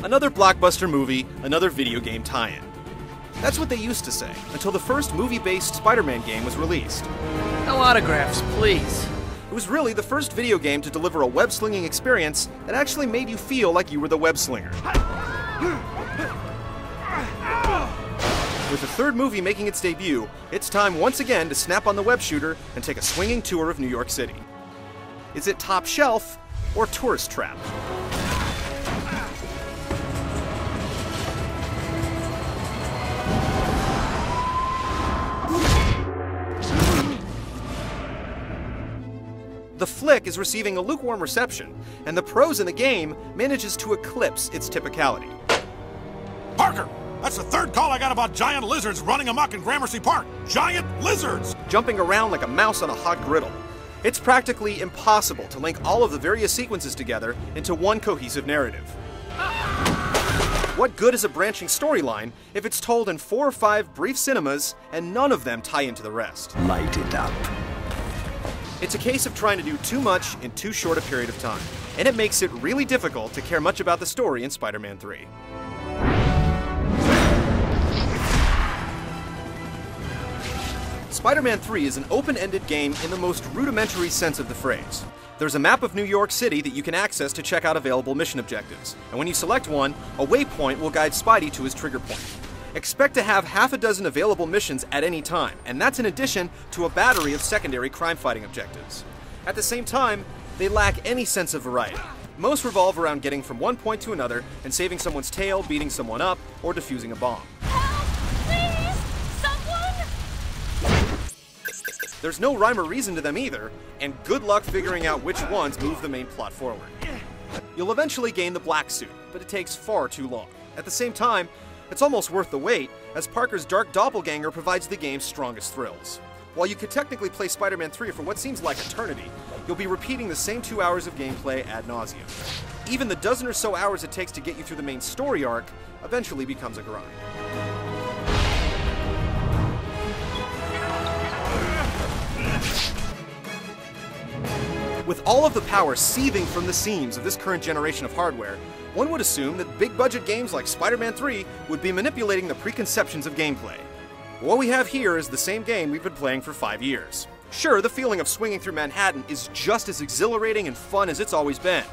Another blockbuster movie, another video game tie-in. That's what they used to say, until the first movie-based Spider-Man game was released. No autographs, please. It was really the first video game to deliver a web-slinging experience that actually made you feel like you were the web-slinger. With the third movie making its debut, it's time once again to snap on the web shooter and take a swinging tour of New York City. Is it top shelf or tourist trap? The flick is receiving a lukewarm reception, and the prose in the game manages to eclipse its typicality. Parker! That's the third call I got about giant lizards running amok in Gramercy Park. Giant lizards! Jumping around like a mouse on a hot griddle. It's practically impossible to link all of the various sequences together into one cohesive narrative. What good is a branching storyline if it's told in 4 or 5 brief cinemas and none of them tie into the rest? Light it up. It's a case of trying to do too much in too short a period of time, and it makes it really difficult to care much about the story in Spider-Man 3. Spider-Man 3 is an open-ended game in the most rudimentary sense of the phrase. There's a map of New York City that you can access to check out available mission objectives, and when you select one, a waypoint will guide Spidey to his trigger point. Expect to have half a dozen available missions at any time, and that's in addition to a battery of secondary crime-fighting objectives. At the same time, they lack any sense of variety. Most revolve around getting from one point to another and saving someone's tail, beating someone up, or defusing a bomb. There's no rhyme or reason to them either, and good luck figuring out which ones move the main plot forward. You'll eventually gain the black suit, but it takes far too long. At the same time, it's almost worth the wait, as Parker's dark doppelganger provides the game's strongest thrills. While you could technically play Spider-Man 3 for what seems like eternity, you'll be repeating the same 2 hours of gameplay ad nauseum. Even the dozen or so hours it takes to get you through the main story arc eventually becomes a grind. With all of the power seething from the seams of this current generation of hardware, one would assume that big-budget games like Spider-Man 3 would be manipulating the preconceptions of gameplay. What we have here is the same game we've been playing for 5 years. Sure, the feeling of swinging through Manhattan is just as exhilarating and fun as it's always been,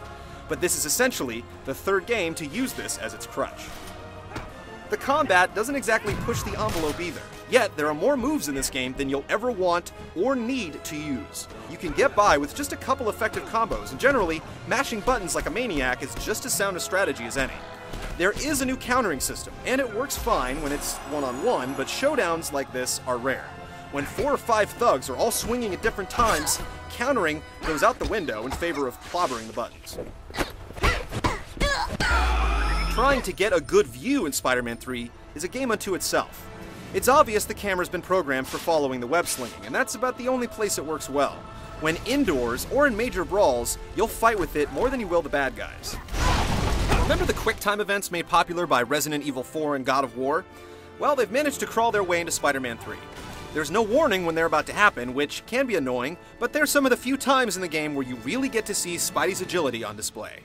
but this is essentially the third game to use this as its crutch. The combat doesn't exactly push the envelope either, yet there are more moves in this game than you'll ever want or need to use. You can get by with just a couple effective combos, and generally, mashing buttons like a maniac is just as sound a strategy as any. There is a new countering system, and it works fine when it's one-on-one, but showdowns like this are rare. When 4 or 5 thugs are all swinging at different times, countering goes out the window in favor of clobbering the buttons. Trying to get a good view in Spider-Man 3 is a game unto itself. It's obvious the camera's been programmed for following the web slinging, and that's about the only place it works well. When indoors or in major brawls, you'll fight with it more than you will the bad guys. Remember the QuickTime events made popular by Resident Evil 4 and God of War? Well, they've managed to crawl their way into Spider-Man 3. There's no warning when they're about to happen, which can be annoying, but they're some of the few times in the game where you really get to see Spidey's agility on display.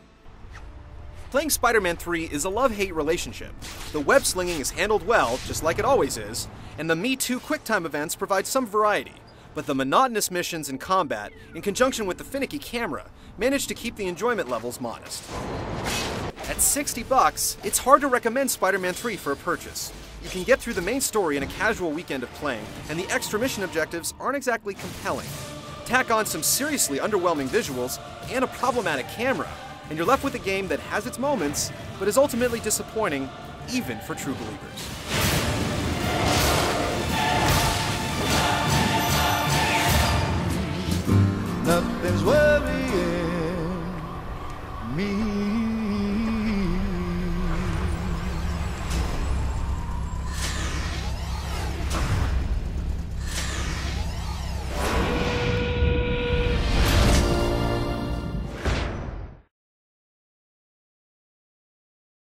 Playing Spider-Man 3 is a love-hate relationship. The web slinging is handled well, just like it always is, and the Me Too QuickTime events provide some variety, but the monotonous missions and combat, in conjunction with the finicky camera, manage to keep the enjoyment levels modest. At $60, it's hard to recommend Spider-Man 3 for a purchase. You can get through the main story in a casual weekend of playing, and the extra mission objectives aren't exactly compelling. Tack on some seriously underwhelming visuals and a problematic camera, and you're left with a game that has its moments, but is ultimately disappointing, even for true believers. Nothing's worrying.